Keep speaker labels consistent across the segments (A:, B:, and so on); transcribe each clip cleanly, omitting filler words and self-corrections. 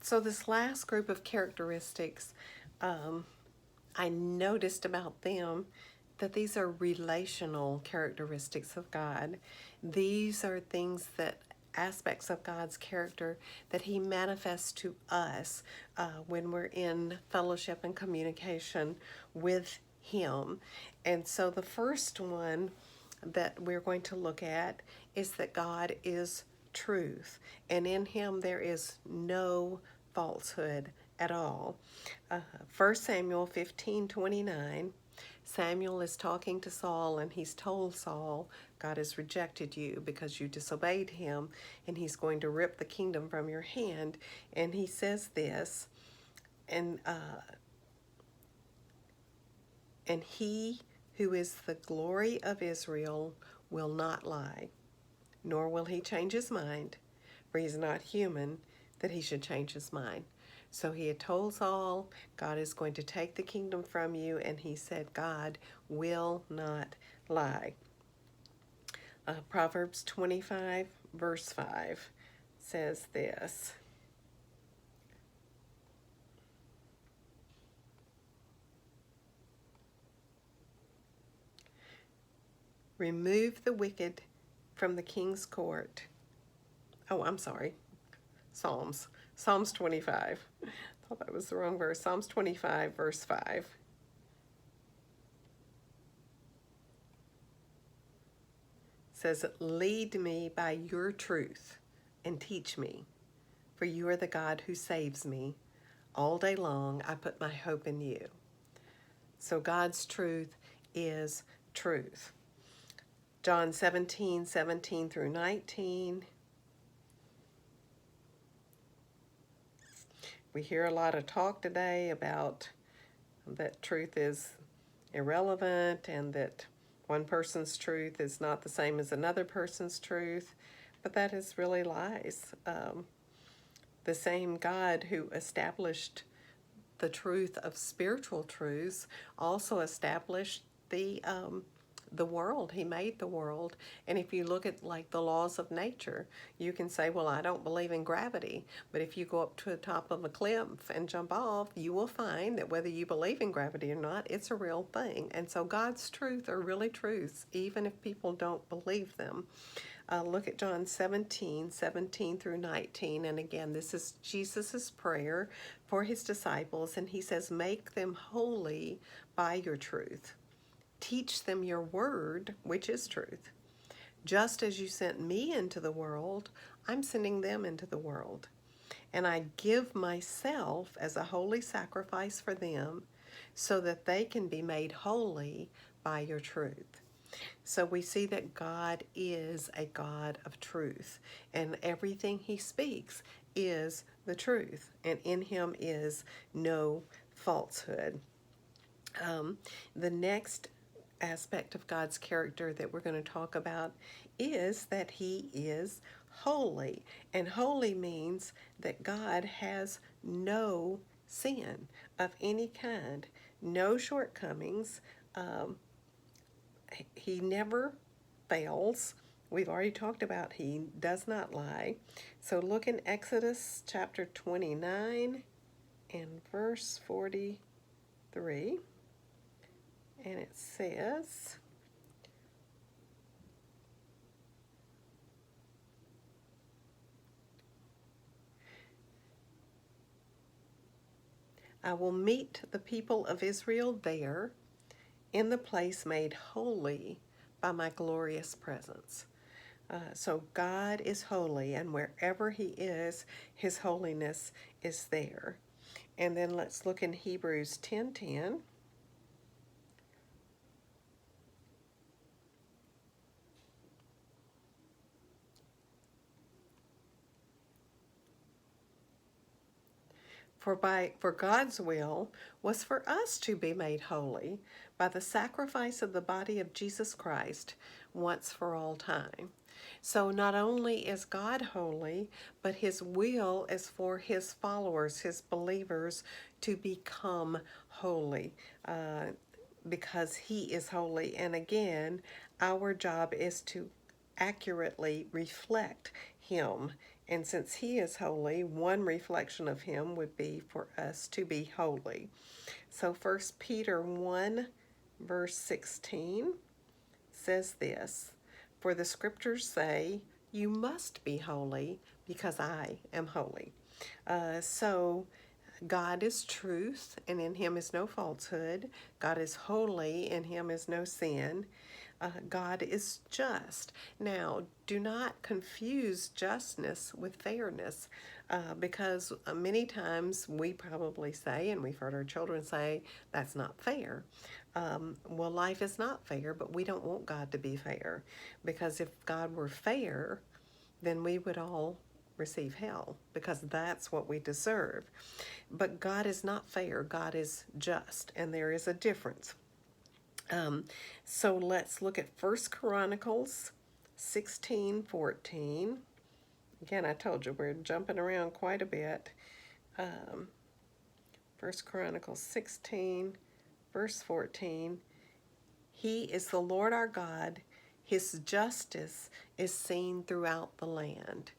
A: So this last group of characteristics, I noticed about them that these are relational characteristics of God. These are things that aspects of God's character that he manifests to us when we're in fellowship and communication with him. And so the first one that we're going to look at is that God is truth, and in him there is no falsehood at all. 1 Samuel 15:29, Samuel is talking to Saul, and he's told Saul, God has rejected you because you disobeyed him, and he's going to rip the kingdom from your hand. And he says this, and he who is the glory of Israel will not lie, nor will he change his mind, for he's not human that he should change his mind. So he had told Saul, God is going to take the kingdom from you, and he said, God will not lie. Proverbs 25, verse 5 says this. Remove the wicked from the king's court. Oh, I'm sorry. Psalms 25. I thought that was the wrong verse. Psalms 25, verse 5. Says, lead me by your truth and teach me, for you are the God who saves me. All day long I put my hope in you. So God's truth is truth. John 17:17 through 19. We hear a lot of talk today about that truth is irrelevant and that one person's truth is not the same as another person's truth, but that is really lies. The same God who established the truth of spiritual truths also established the world. He made the world. And if you look at like the laws of nature, you can say, well, I don't believe in gravity. But if you go up to the top of a cliff and jump off, you will find that whether you believe in gravity or not, it's a real thing. And so God's truth are really truths, even if people don't believe them. Look at John 17:17 through 19. And again, this is Jesus's prayer for his disciples. And he says, make them holy by your truth. Teach them your word, which is truth. Just as you sent me into the world, I'm sending them into the world. And I give myself as a holy sacrifice for them so that they can be made holy by your truth. So we see that God is a God of truth, and everything he speaks is the truth, and in him is no falsehood. The next aspect of God's character that we're going to talk about is that he is holy. And holy means that God has no sin of any kind, no shortcomings. He never fails. We've already talked about he does not lie. So look in Exodus chapter 29 and verse 43. And it says, I will meet the people of Israel there in the place made holy by my glorious presence. So God is holy, and wherever he is, his holiness is there. And then let's look in Hebrews 10:10. For God's will was for us to be made holy by the sacrifice of the body of Jesus Christ once for all time. So not only is God holy, but his will is for his followers, his believers, to become holy because he is holy. And again, our job is to accurately reflect him And since he is holy, one reflection of him would be for us to be holy. So 1 Peter 1, verse 16 says this, "For the scriptures say, you must be holy because I am holy." So God is truth, and in him is no falsehood. God is holy, in him is no sin. God is just. Now, do not confuse justness with fairness, because many times we probably say, and we've heard our children say, that's not fair. Well, life is not fair, but we don't want God to be fair, because if God were fair, then we would all receive hell, because that's what we deserve. But God is not fair. God is just, and there is a difference. So let's look at 1 Chronicles 16:14. Again, I told you we're jumping around quite a bit. 1 Chronicles 16, verse 14. He is the Lord our God. His justice is seen throughout the land.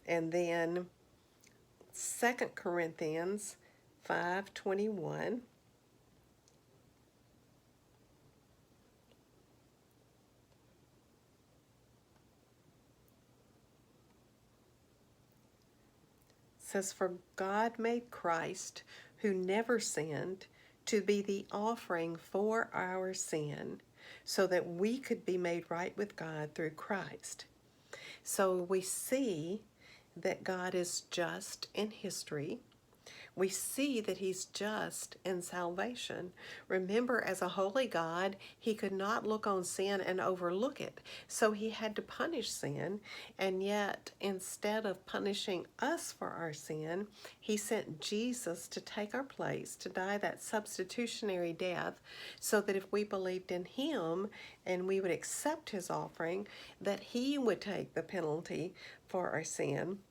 A: And then 2 Corinthians 5:21. 'For God made Christ, who never sinned, to be the offering for our sin, so that we could be made right with God through Christ. So we see that God is just in history. We see that he's just in salvation. Remember, as a holy God, he could not look on sin and overlook it. So he had to punish sin. And yet, instead of punishing us for our sin, he sent Jesus to take our place, to die that substitutionary death, so that if we believed in him and we would accept his offering, that he would take the penalty for our sin.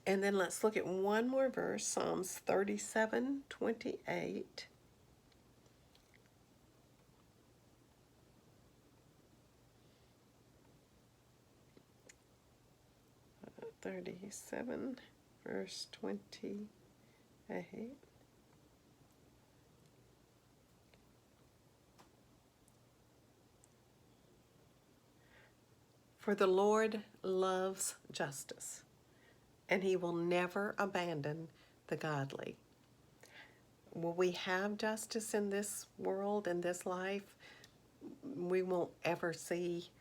A: And then let's look at one more verse, Psalms 37:28. 37, verse 28. "For the Lord loves justice, and he will never abandon the godly." Will we have justice in this world, in this life? We won't ever see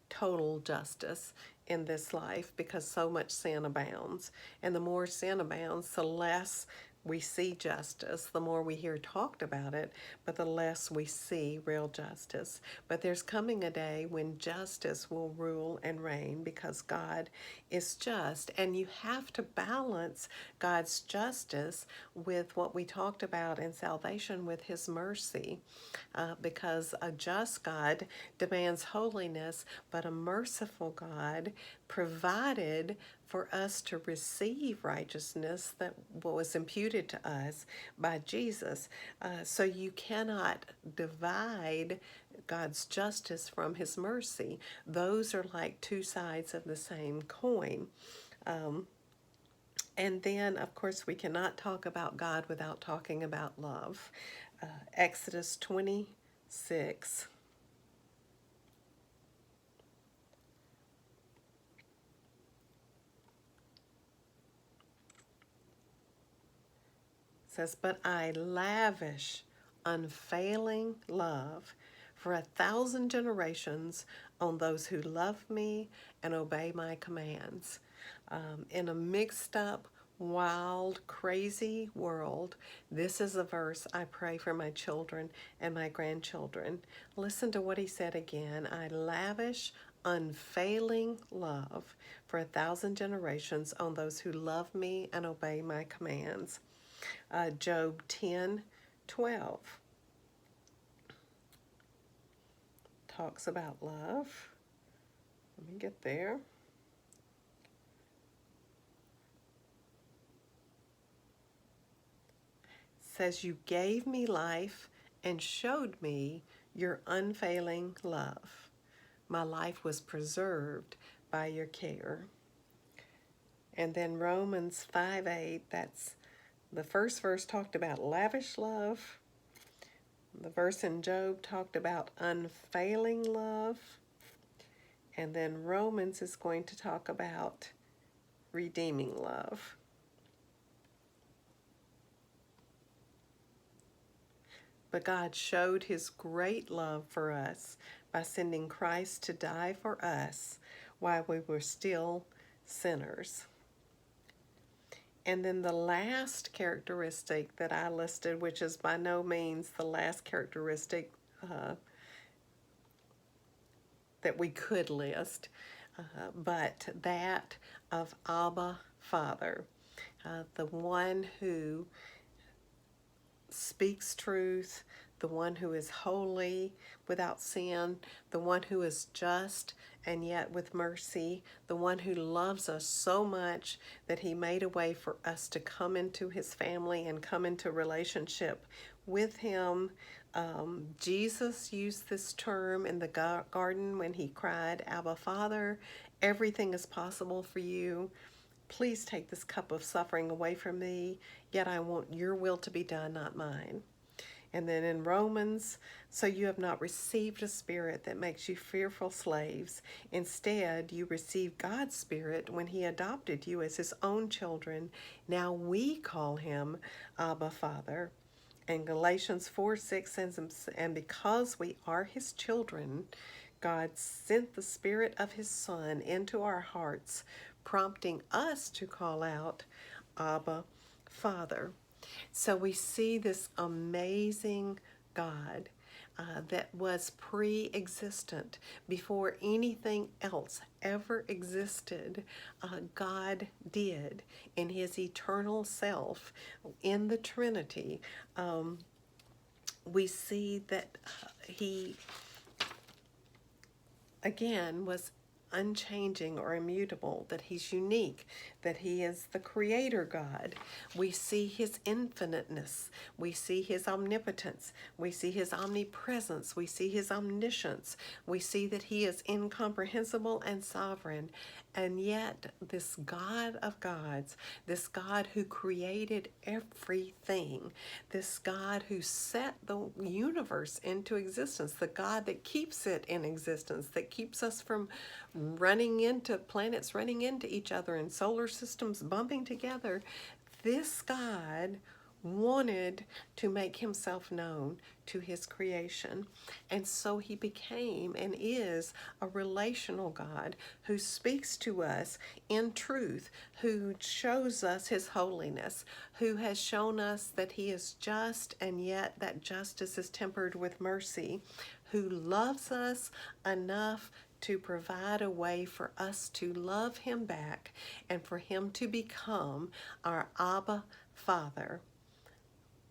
A: total justice in this life, because so much sin abounds. And the more sin abounds, the less we see justice, the more we hear talked about it, but the less we see real justice. But there's coming a day when justice will rule and reign, because God is just. And you have to balance God's justice with what we talked about in salvation, with his mercy, because a just God demands holiness, but a merciful God provided for us to receive righteousness that was imputed to us by Jesus. So you cannot divide God's justice from his mercy. Those are like two sides of the same coin. And then, of course, we cannot talk about God without talking about love. Exodus 26. Says, "But I lavish unfailing love for 1,000 generations on those who love me and obey my commands." In a mixed up, wild, crazy world, this is a verse I pray for my children and my grandchildren. Listen to what he said again. "I lavish unfailing love for 1,000 generations on those who love me and obey my commands." Job 10:12 talks about love. Let me get there. Says, "You gave me life and showed me your unfailing love. My life was preserved by your care." And then Romans 5:8, that's the first verse talked about lavish love. The verse in Job talked about unfailing love. And then Romans is going to talk about redeeming love. But God showed his great love for us by sending Christ to die for us while we were still sinners. And then the last characteristic that I listed, which is by no means the last characteristic that we could list, but that of Abba Father, the one who speaks truth, the one who is holy, without sin, the one who is just and yet with mercy, the one who loves us so much that he made a way for us to come into his family and come into relationship with him. Jesus used this term in the garden when he cried, Abba, Father, everything is possible for you. Please take this cup of suffering away from me, yet I want your will to be done, not mine. And then in Romans, so you have not received a spirit that makes you fearful slaves. Instead, you received God's Spirit when he adopted you as his own children. Now we call him Abba, Father. And Galatians 4:6 says, and because we are his children, God sent the Spirit of his Son into our hearts, prompting us to call out, Abba, Father. So we see this amazing God that was pre-existent before anything else ever existed. God did in his eternal self in the Trinity. We see that he again was unchanging or immutable, that he's unique, that he is the creator God. We see his infiniteness. We see his omnipotence. We see his omnipresence. We see his omniscience. We see that he is incomprehensible and sovereign. And yet this God of gods, this God who created everything, this God who set the universe into existence, the God that keeps it in existence, that keeps us from running into planets, running into each other, and solar systems bumping together, this God wanted to make himself known to his creation. And so he became and is a relational God who speaks to us in truth, who shows us his holiness, who has shown us that he is just and yet that justice is tempered with mercy, who loves us enough to provide a way for us to love him back and for him to become our Abba Father.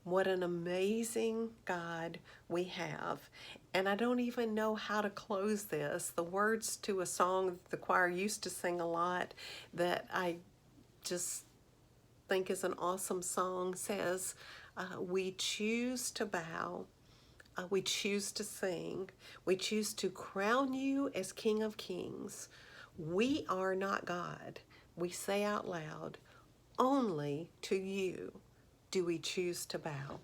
A: What an amazing God we have. And I don't even know how to close this. The words to a song the choir used to sing a lot that I just think is an awesome song says, we choose to bow, we choose to sing, we choose to crown you as King of Kings. We are not God. We say out loud, only to you do we choose to bow.